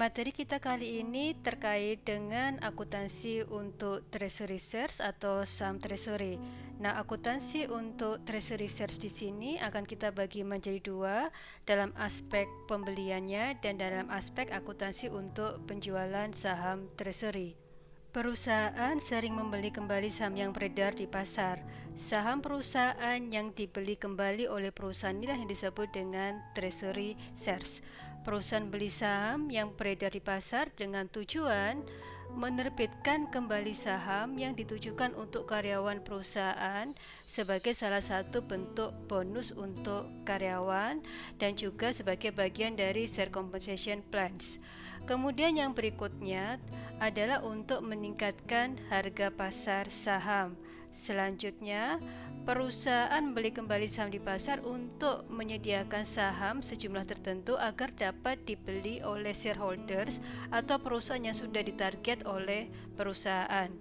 Materi kita kali ini terkait dengan akuntansi untuk treasury shares atau saham treasury. Nah, akuntansi untuk treasury shares di sini akan kita bagi menjadi dua, dalam aspek pembeliannya dan dalam aspek akuntansi untuk penjualan saham treasury. Perusahaan sering membeli kembali saham yang beredar di pasar. Saham perusahaan yang dibeli kembali oleh perusahaan inilah yang disebut dengan treasury shares. Perusahaan beli saham yang beredar di pasar dengan tujuan menerbitkan kembali saham yang ditujukan untuk karyawan perusahaan sebagai salah satu bentuk bonus untuk karyawan dan juga sebagai bagian dari share compensation plans. Kemudian yang berikutnya adalah untuk meningkatkan harga pasar saham. Selanjutnya, perusahaan beli kembali saham di pasar untuk menyediakan saham sejumlah tertentu agar dapat dibeli oleh shareholders atau perusahaan yang sudah ditarget oleh perusahaan.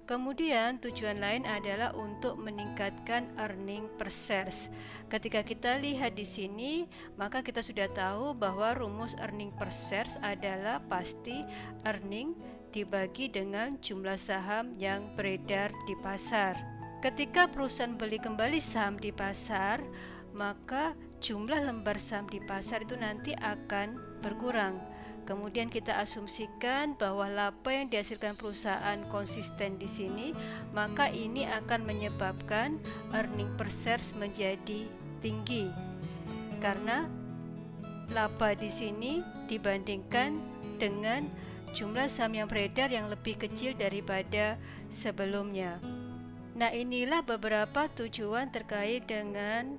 Kemudian tujuan lain adalah untuk meningkatkan earning per shares. Ketika kita lihat di sini, maka kita sudah tahu bahwa rumus earning per shares adalah pasti earning dibagi dengan jumlah saham yang beredar di pasar. Ketika perusahaan beli kembali saham di pasar, maka jumlah lembar saham di pasar itu nanti akan berkurang. Kemudian kita asumsikan bahwa laba yang dihasilkan perusahaan konsisten di sini, maka ini akan menyebabkan earning per shares menjadi tinggi. Karena laba di sini dibandingkan dengan jumlah saham yang beredar yang lebih kecil daripada sebelumnya. Nah, inilah beberapa tujuan terkait dengan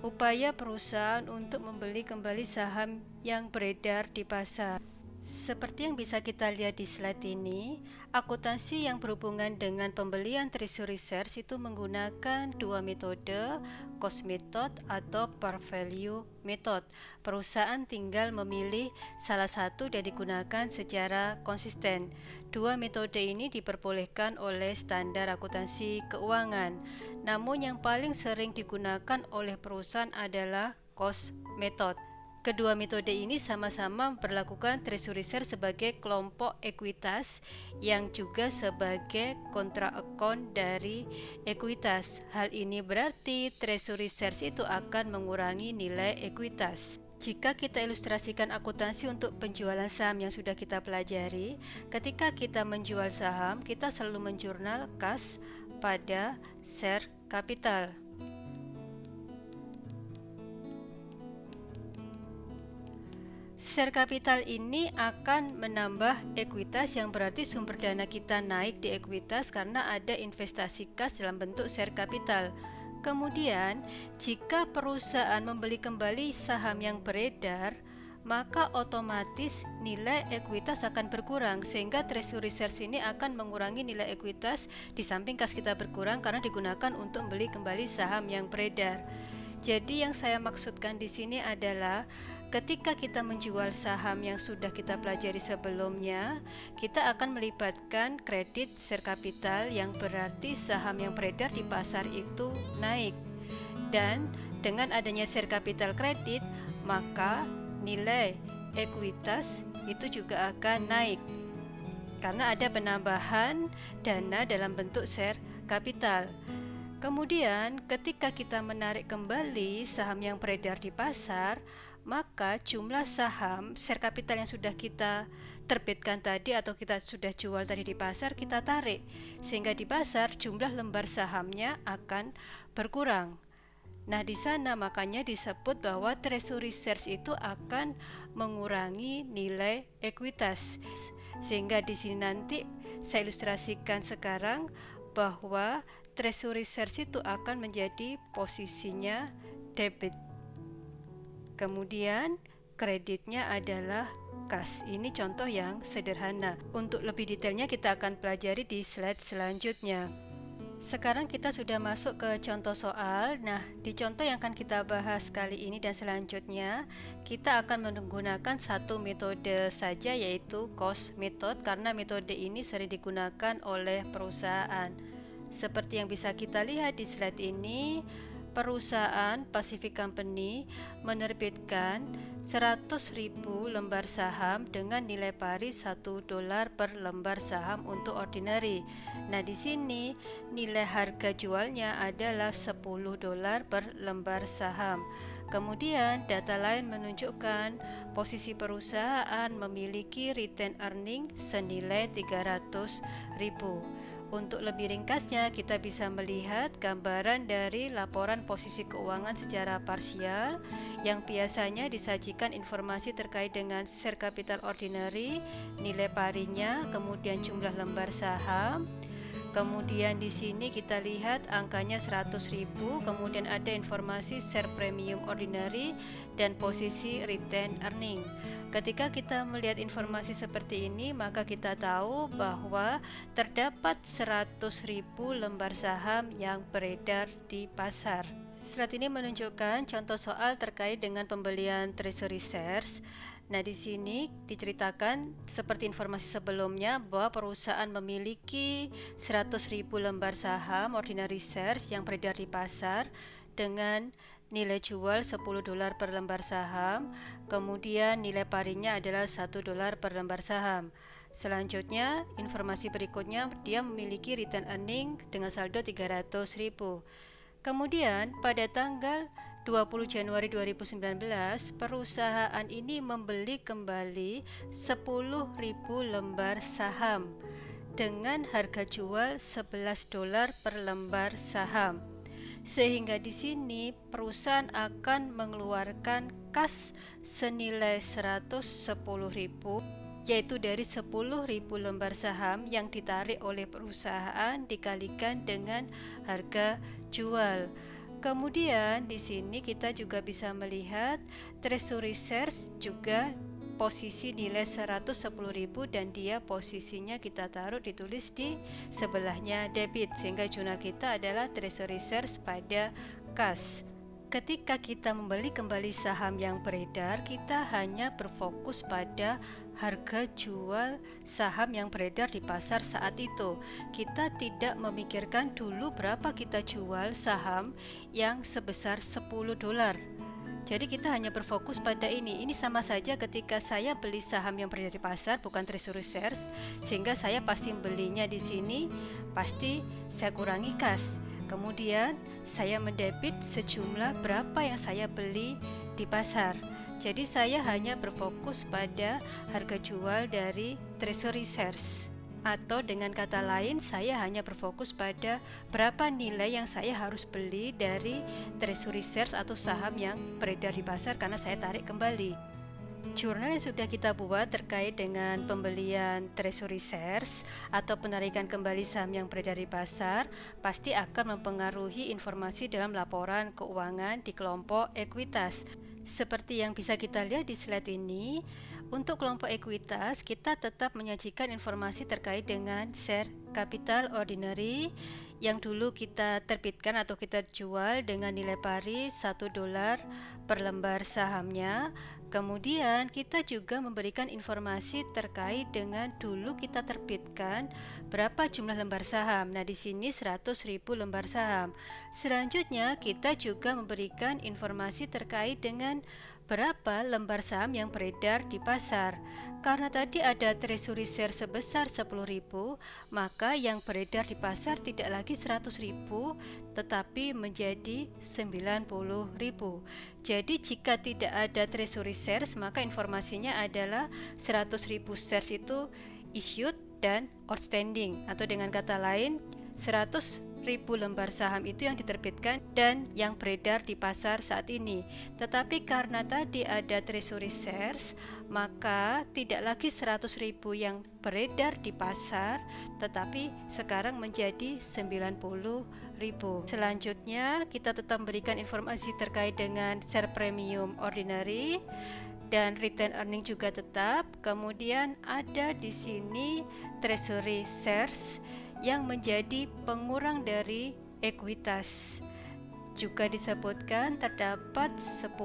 upaya perusahaan untuk membeli kembali saham yang beredar di pasar. Seperti yang bisa kita lihat di slide ini, akuntansi yang berhubungan dengan pembelian treasury shares itu menggunakan dua metode, cost method atau par value method. Perusahaan tinggal memilih salah satu dan digunakan secara konsisten. Dua metode ini diperbolehkan oleh standar akuntansi keuangan. Namun yang paling sering digunakan oleh perusahaan adalah cost method. Kedua metode ini sama-sama memperlakukan treasury share sebagai kelompok ekuitas yang juga sebagai kontra account dari ekuitas. Hal ini berarti treasury shares itu akan mengurangi nilai ekuitas. Jika kita ilustrasikan akuntansi untuk penjualan saham yang sudah kita pelajari, ketika kita menjual saham, kita selalu menjurnal kas pada share capital. Share capital ini akan menambah ekuitas yang berarti sumber dana kita naik di ekuitas karena ada investasi kas dalam bentuk share capital. Kemudian, jika perusahaan membeli kembali saham yang beredar, maka otomatis nilai ekuitas akan berkurang sehingga treasury shares ini akan mengurangi nilai ekuitas di samping kas kita berkurang karena digunakan untuk membeli kembali saham yang beredar. Jadi yang saya maksudkan di sini adalah ketika kita menjual saham yang sudah kita pelajari sebelumnya, kita akan melibatkan kredit share capital yang berarti saham yang beredar di pasar itu naik. Dan dengan adanya share capital kredit, maka nilai ekuitas itu juga akan naik. Karena ada penambahan dana dalam bentuk share capital. Kemudian ketika kita menarik kembali saham yang beredar di pasar, maka jumlah saham share capital yang sudah kita terbitkan tadi atau kita sudah jual tadi di pasar kita tarik, sehingga di pasar jumlah lembar sahamnya akan berkurang. Nah, di sana makanya disebut bahwa treasury shares itu akan mengurangi nilai ekuitas. Sehingga di sini nanti saya ilustrasikan sekarang bahwa treasury shares itu akan menjadi posisinya debit. Kemudian kreditnya adalah kas. Ini contoh yang sederhana. Untuk lebih detailnya kita akan pelajari di slide selanjutnya. Sekarang kita sudah masuk ke contoh soal. Nah, di contoh yang akan kita bahas kali ini dan selanjutnya, kita akan menggunakan satu metode saja, yaitu cost method, karena metode ini sering digunakan oleh perusahaan. Seperti yang bisa kita lihat di slide ini, perusahaan Pacific Company menerbitkan 100.000 lembar saham dengan nilai pari $1 per lembar saham untuk ordinary. Nah, di sini nilai harga jualnya adalah $10 per lembar saham. Kemudian data lain menunjukkan posisi perusahaan memiliki retained earning senilai 300.000. Untuk lebih ringkasnya, kita bisa melihat gambaran dari laporan posisi keuangan secara parsial yang biasanya disajikan informasi terkait dengan share capital ordinary, nilai parinya, kemudian jumlah lembar saham. Kemudian di sini kita lihat angkanya 100.000, kemudian ada informasi share premium ordinary dan posisi retained earning. Ketika kita melihat informasi seperti ini, maka kita tahu bahwa terdapat 100.000 lembar saham yang beredar di pasar. Slide ini menunjukkan contoh soal terkait dengan pembelian treasury shares. Nah, di sini diceritakan seperti informasi sebelumnya bahwa perusahaan memiliki 100.000 lembar saham ordinary shares yang beredar di pasar dengan nilai jual $10 per lembar saham, kemudian nilai parinya adalah $1 per lembar saham. Selanjutnya, informasi berikutnya, dia memiliki return earning dengan saldo 300.000. Kemudian pada tanggal 20 Januari 2019, perusahaan ini membeli kembali 10.000 lembar saham dengan harga jual $11 per lembar saham. Sehingga di sini perusahaan akan mengeluarkan kas senilai 110.000, yaitu dari 10.000 lembar saham yang ditarik oleh perusahaan dikalikan dengan harga jual. Kemudian di sini kita juga bisa melihat treasury shares juga posisi nilai 110.000 dan dia posisinya kita taruh ditulis di sebelahnya debit, sehingga jurnal kita adalah treasury shares pada kas. Ketika kita membeli kembali saham yang beredar, kita hanya berfokus pada harga jual saham yang beredar di pasar saat itu. Kita tidak memikirkan dulu berapa kita jual saham yang sebesar $10. Jadi kita hanya berfokus pada ini. Ini sama saja ketika saya beli saham yang beredar di pasar, bukan treasury shares, sehingga saya pasti belinya di sini, pasti saya kurangi kas. Kemudian saya mendebit sejumlah berapa yang saya beli di pasar. Jadi saya hanya berfokus pada harga jual dari treasury shares. Atau dengan kata lain, saya hanya berfokus pada berapa nilai yang saya harus beli dari treasury shares atau saham yang beredar di pasar karena saya tarik kembali. Jurnal yang sudah kita buat terkait dengan pembelian treasury shares atau penarikan kembali saham yang beredar di pasar pasti akan mempengaruhi informasi dalam laporan keuangan di kelompok ekuitas. Seperti yang bisa kita lihat di slide ini, untuk kelompok ekuitas kita tetap menyajikan informasi terkait dengan share capital ordinary yang dulu kita terbitkan atau kita jual dengan nilai pari $1 per lembar sahamnya. Kemudian kita juga memberikan informasi terkait dengan dulu kita terbitkan berapa jumlah lembar saham. Nah, di sini 100.000 lembar saham. Selanjutnya kita juga memberikan informasi terkait dengan berapa lembar saham yang beredar di pasar. Karena tadi ada treasury share sebesar 10.000, maka yang beredar di pasar tidak lagi 100.000 tetapi menjadi 90.000. Jadi jika tidak ada treasury shares, maka informasinya adalah 100.000 shares itu issued dan outstanding, atau dengan kata lain 100.000 lembar saham itu yang diterbitkan dan yang beredar di pasar saat ini. Tetapi karena tadi ada treasury shares, maka tidak lagi 100.000 yang beredar di pasar, tetapi sekarang menjadi 90.000. Selanjutnya kita tetap memberikan informasi terkait dengan share premium ordinary dan return earning juga tetap. Kemudian ada di sini treasury shares yang menjadi pengurang dari ekuitas. Juga disebutkan terdapat 10.000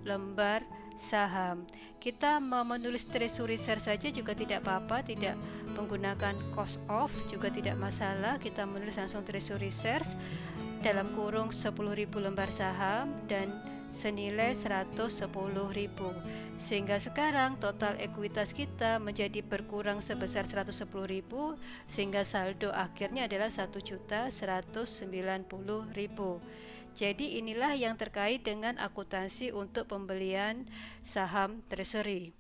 lembar saham. Kita mau menulis treasury share saja juga tidak apa-apa, tidak menggunakan cost of juga tidak masalah. Kita menulis langsung treasury shares dalam kurung 10.000 lembar saham dan senilai 110.000, sehingga sekarang total ekuitas kita menjadi berkurang sebesar 110.000, sehingga saldo akhirnya adalah 1.190.000. Jadi inilah yang terkait dengan akuntansi untuk pembelian saham treasury.